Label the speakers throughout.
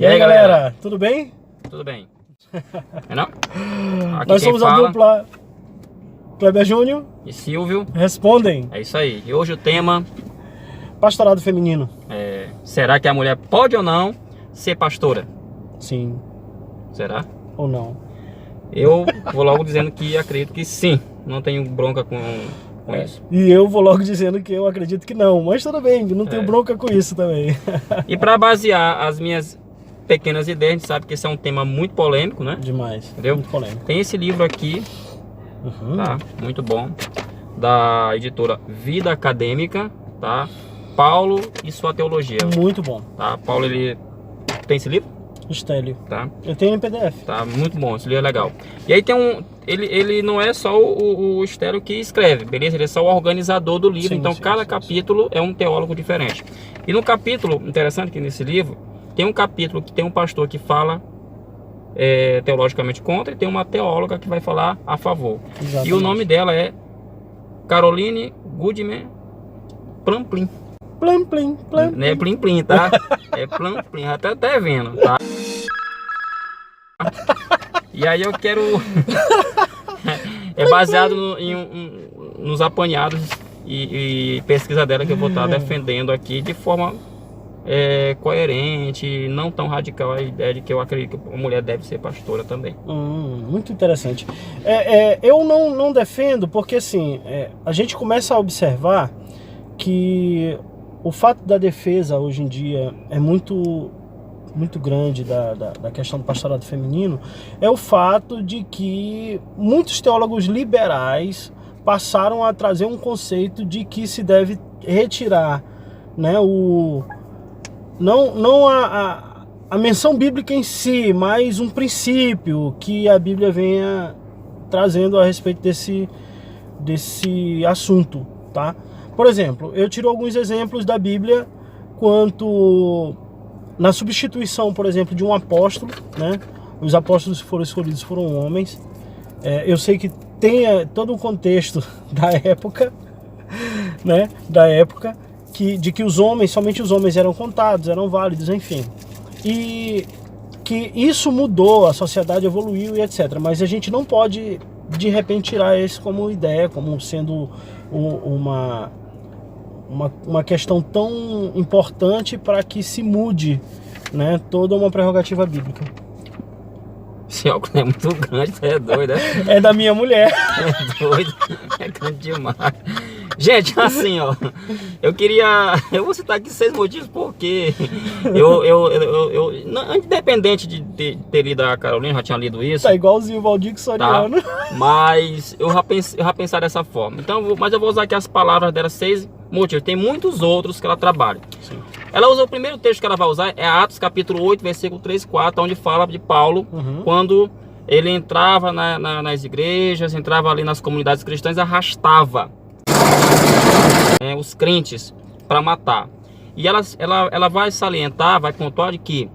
Speaker 1: E aí, galera, tudo bem?
Speaker 2: Tudo bem. É não? Aqui
Speaker 1: nós somos a dupla Kleber Júnior
Speaker 2: e Silvio.
Speaker 1: Respondem.
Speaker 2: É isso aí. E hoje o tema...
Speaker 1: Pastorado feminino.
Speaker 2: Será que a mulher pode ou não ser pastora?
Speaker 1: Sim.
Speaker 2: Será?
Speaker 1: Ou não?
Speaker 2: Eu vou logo dizendo que acredito que sim. Não tenho bronca com isso.
Speaker 1: E eu vou logo dizendo que eu acredito que não. Mas tudo bem, não tenho bronca com isso também.
Speaker 2: E para basear as minhas pequenas ideias, a gente sabe que esse é um tema muito polêmico, né?
Speaker 1: Demais.
Speaker 2: Entendeu?
Speaker 1: Muito polêmico.
Speaker 2: Tem esse livro aqui, tá? Muito bom. Da editora Vida Acadêmica, tá? Paulo e sua teologia.
Speaker 1: Muito bom.
Speaker 2: Tá? Paulo, ele tem esse livro?
Speaker 1: Estélio.
Speaker 2: Tá?
Speaker 1: Eu tenho em PDF.
Speaker 2: Tá, muito bom, esse livro é legal. E aí tem ele não é só o Estélio que escreve, beleza? Ele é só o organizador do livro, então cada capítulo é um teólogo diferente. E no capítulo, interessante que nesse livro, tem um capítulo que tem um pastor que fala teologicamente contra e tem uma teóloga que vai falar a favor. Exatamente. E o nome dela é Caroline Goodman Plamplin.
Speaker 1: Plamplin, Plamplin.
Speaker 2: Não é Plim Plim, tá? É Plamplin, até vendo, tá? E aí eu quero... é baseado nos apanhados e pesquisa dela que eu vou estar defendendo aqui de forma coerente, não tão radical a ideia de que eu acredito que a mulher deve ser pastora também.
Speaker 1: Muito interessante. Eu não defendo porque assim, a gente começa a observar que o fato da defesa hoje em dia é muito grande da questão do pastorado feminino, é o fato de que muitos teólogos liberais passaram a trazer um conceito de que se deve retirar, né, não a menção bíblica em si, mas um princípio que a Bíblia venha trazendo a respeito desse assunto, tá? Por exemplo, eu tiro alguns exemplos da Bíblia quanto na substituição, por exemplo, de um apóstolo, né? Os apóstolos que foram escolhidos foram homens. Eu sei que tem todo um contexto da época, né? Da época de que somente os homens eram contados, eram válidos, enfim. E que isso mudou, a sociedade evoluiu e etc. Mas a gente não pode, de repente, tirar isso como ideia, como sendo uma questão tão importante para que se mude, né, toda uma prerrogativa bíblica.
Speaker 2: Esse óculos é muito grande, você é doido, né?
Speaker 1: É da minha mulher.
Speaker 2: É doido, é grande demais. Gente, assim, ó, eu vou citar aqui 6 motivos porque independente de ter lido a Carolina, já tinha lido isso.
Speaker 1: Tá igualzinho o Valdir Soriano.
Speaker 2: Tá, mas eu já pensar dessa forma. Então, mas eu vou usar aqui as palavras dela, 6 motivos. Tem muitos outros que ela trabalha. Sim. Ela usa o primeiro texto que ela vai usar, é Atos capítulo 8, versículo 3 e 4, onde fala de Paulo, quando ele entrava nas igrejas, entrava ali nas comunidades cristãs, arrastava os crentes para matar. E ela vai salientar, vai pontuar de que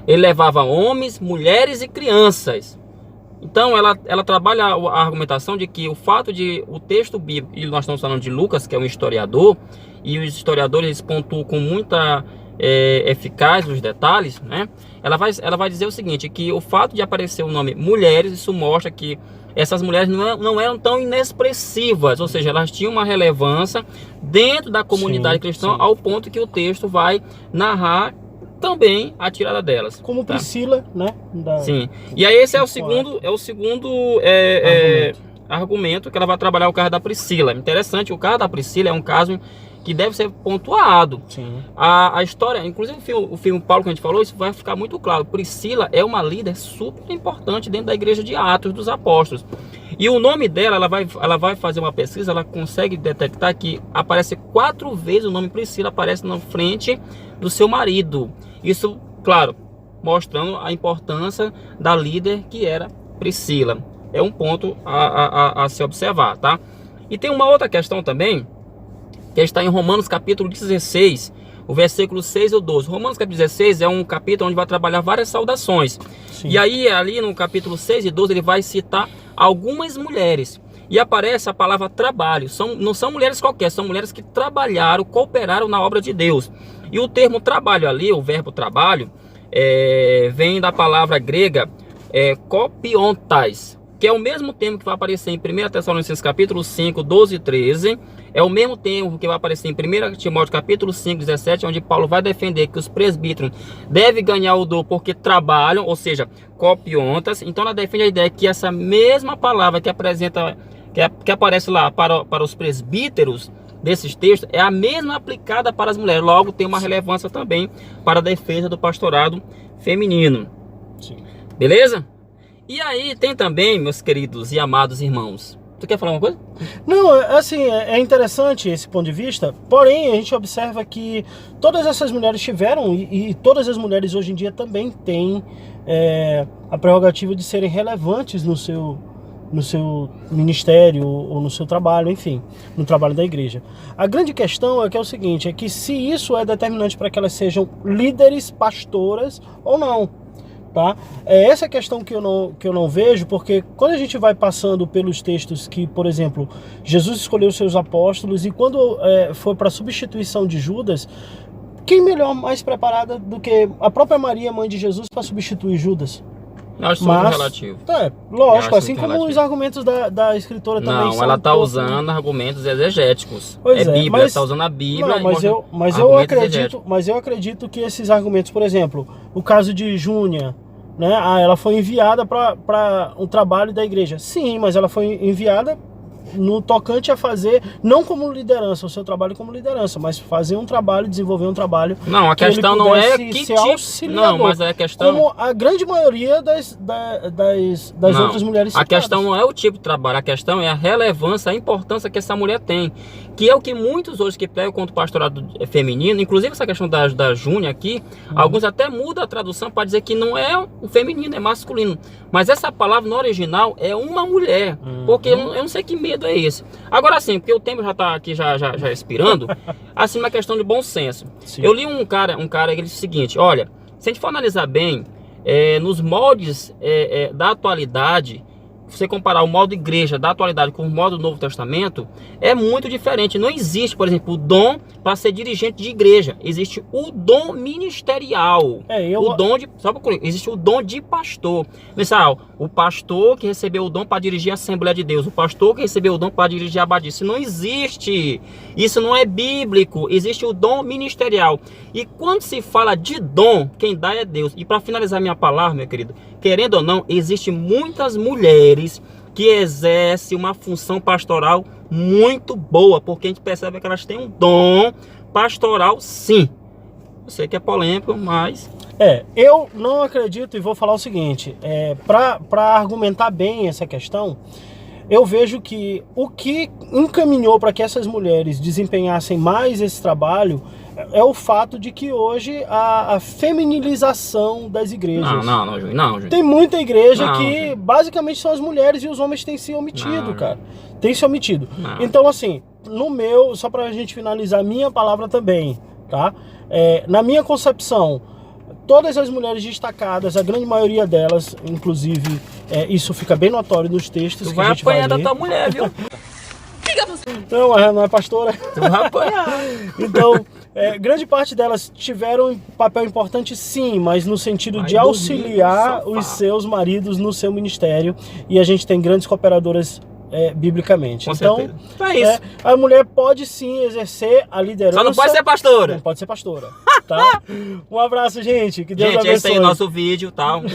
Speaker 2: ele levava homens, mulheres e crianças. Então ela trabalha a argumentação de que o fato de o texto bíblico, e nós estamos falando de Lucas, que é um historiador, e os historiadores eles pontuam com muita eficácia os detalhes, né? Ela vai dizer o seguinte, que o fato de aparecer o nome mulheres, isso mostra que essas mulheres não eram tão inexpressivas, ou seja, elas tinham uma relevância dentro da comunidade cristã, ao ponto que o texto vai narrar também a tirada delas.
Speaker 1: Como Priscila, né?
Speaker 2: Sim. E aí esse é o segundo argumento que ela vai trabalhar, o caso da Priscila. Interessante, o caso da Priscila é um caso que deve ser pontuado. Sim. A história, inclusive o filme Paulo que a gente falou, isso vai ficar muito claro. Priscila é uma líder super importante dentro da igreja de Atos dos Apóstolos. E o nome dela, ela vai fazer uma pesquisa, ela consegue detectar que aparece 4 vezes o nome Priscila, aparece na frente do seu marido. Isso, claro, mostrando a importância da líder que era Priscila. É um ponto a se observar, tá? E tem uma outra questão também, que está em Romanos capítulo 16, o versículo 6 ou 12. Romanos capítulo 16 é um capítulo onde vai trabalhar várias saudações. Sim. E aí, ali no capítulo 6 e 12, ele vai citar algumas mulheres. E aparece a palavra trabalho. Não são mulheres qualquer, são mulheres que trabalharam, cooperaram na obra de Deus. E o termo trabalho ali, o verbo trabalho, vem da palavra grega kopiontais, que é o mesmo termo que vai aparecer em 1 Tessalonicenses capítulo 5, 12 e 13. É o mesmo termo que vai aparecer em 1 Timóteo capítulo 5, 17, onde Paulo vai defender que os presbíteros devem ganhar o dom porque trabalham, ou seja, copiontas. Então ela defende a ideia que essa mesma palavra que apresenta, que aparece lá para os presbíteros desses textos, é a mesma aplicada para as mulheres. Logo tem uma relevância também para a defesa do pastorado feminino.
Speaker 1: Sim.
Speaker 2: Beleza? E aí tem também, meus queridos e amados irmãos, tu quer falar uma coisa?
Speaker 1: Não, assim, é interessante esse ponto de vista, porém a gente observa que todas essas mulheres tiveram, e todas as mulheres hoje em dia também têm a prerrogativa de serem relevantes no seu ministério ou no seu trabalho, enfim, no trabalho da igreja. A grande questão é o seguinte, é que se isso é determinante para que elas sejam líderes, pastoras ou não. Tá? É essa questão que eu não vejo, porque quando a gente vai passando pelos textos que, por exemplo, Jesus escolheu os seus apóstolos, e quando foi para a substituição de Judas, quem melhor, mais preparada do que a própria Maria, mãe de Jesus, para substituir Judas?
Speaker 2: Eu acho muito relativo.
Speaker 1: Lógico, assim como relativo. Os argumentos da escritora também são...
Speaker 2: Não, ela está usando argumentos exegéticos. Bíblia, ela está usando a Bíblia.
Speaker 1: Não, mas eu acredito que esses argumentos, por exemplo, o caso de Júnia, né? Ela foi enviada para um trabalho da igreja. Sim, mas ela foi enviada no tocante a fazer, não como liderança, o seu trabalho como liderança, mas fazer um trabalho, desenvolver um trabalho.
Speaker 2: Não, a questão não é que tipo. Não, mas é a questão.
Speaker 1: Como a grande maioria das outras mulheres citadas.
Speaker 2: A questão não é o tipo de trabalho, a questão é a relevância, a importância que essa mulher tem. Que é o que muitos hoje que pregam contra o pastorado feminino, inclusive essa questão da Júnia aqui, alguns até mudam a tradução para dizer que não é o feminino, é masculino. Mas essa palavra no original é uma mulher, porque eu não sei que medo é esse. Agora sim, porque o tempo já está aqui já expirando, assim, uma questão de bom senso. Sim. Eu li um cara que disse o seguinte, olha, se a gente for analisar bem, nos moldes da atualidade, você comparar o modo igreja da atualidade com o modo do Novo Testamento, é muito diferente. Não existe, por exemplo, o dom para ser dirigente de igreja. Existe o dom ministerial. Existe o dom de pastor. Pessoal, o pastor que recebeu o dom para dirigir a Assembleia de Deus, o pastor que recebeu o dom para dirigir a abadia. Isso não existe. Isso não é bíblico. Existe o dom ministerial. E quando se fala de dom, quem dá é Deus. E para finalizar minha palavra, meu querido, querendo ou não, existem muitas mulheres que exercem uma função pastoral muito boa, porque a gente percebe que elas têm um dom pastoral, sim. Eu sei que é polêmico, mas...
Speaker 1: eu não acredito, e vou falar o seguinte, para argumentar bem essa questão, eu vejo que o que encaminhou para que essas mulheres desempenhassem mais esse trabalho é o fato de que hoje a feminilização das igrejas.
Speaker 2: Não, Júnior.
Speaker 1: Tem muita igreja que basicamente são as mulheres e os homens têm se omitido, cara. Tem se omitido. Então, assim, só pra gente finalizar a minha palavra também, tá? Na minha concepção, todas as mulheres destacadas, a grande maioria delas, inclusive, isso fica bem notório nos textos.
Speaker 2: Tu vai apanhar da tua mulher, viu?
Speaker 1: Não é pastora.
Speaker 2: Tu vai apanhar.
Speaker 1: Então, grande parte delas tiveram um papel importante, sim, mas no sentido de auxiliar os seus maridos no seu ministério. E a gente tem grandes cooperadoras biblicamente.
Speaker 2: Então, é isso.
Speaker 1: A mulher pode sim exercer a liderança.
Speaker 2: Só não pode ser pastora.
Speaker 1: Não pode ser pastora. Tá? Um abraço, gente. Que Deus abençoe.
Speaker 2: Esse aí é o nosso vídeo, tá? Um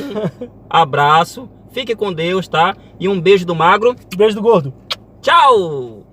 Speaker 2: abraço. Fique com Deus, tá? E um beijo do magro.
Speaker 1: Beijo do gordo.
Speaker 2: Tchau!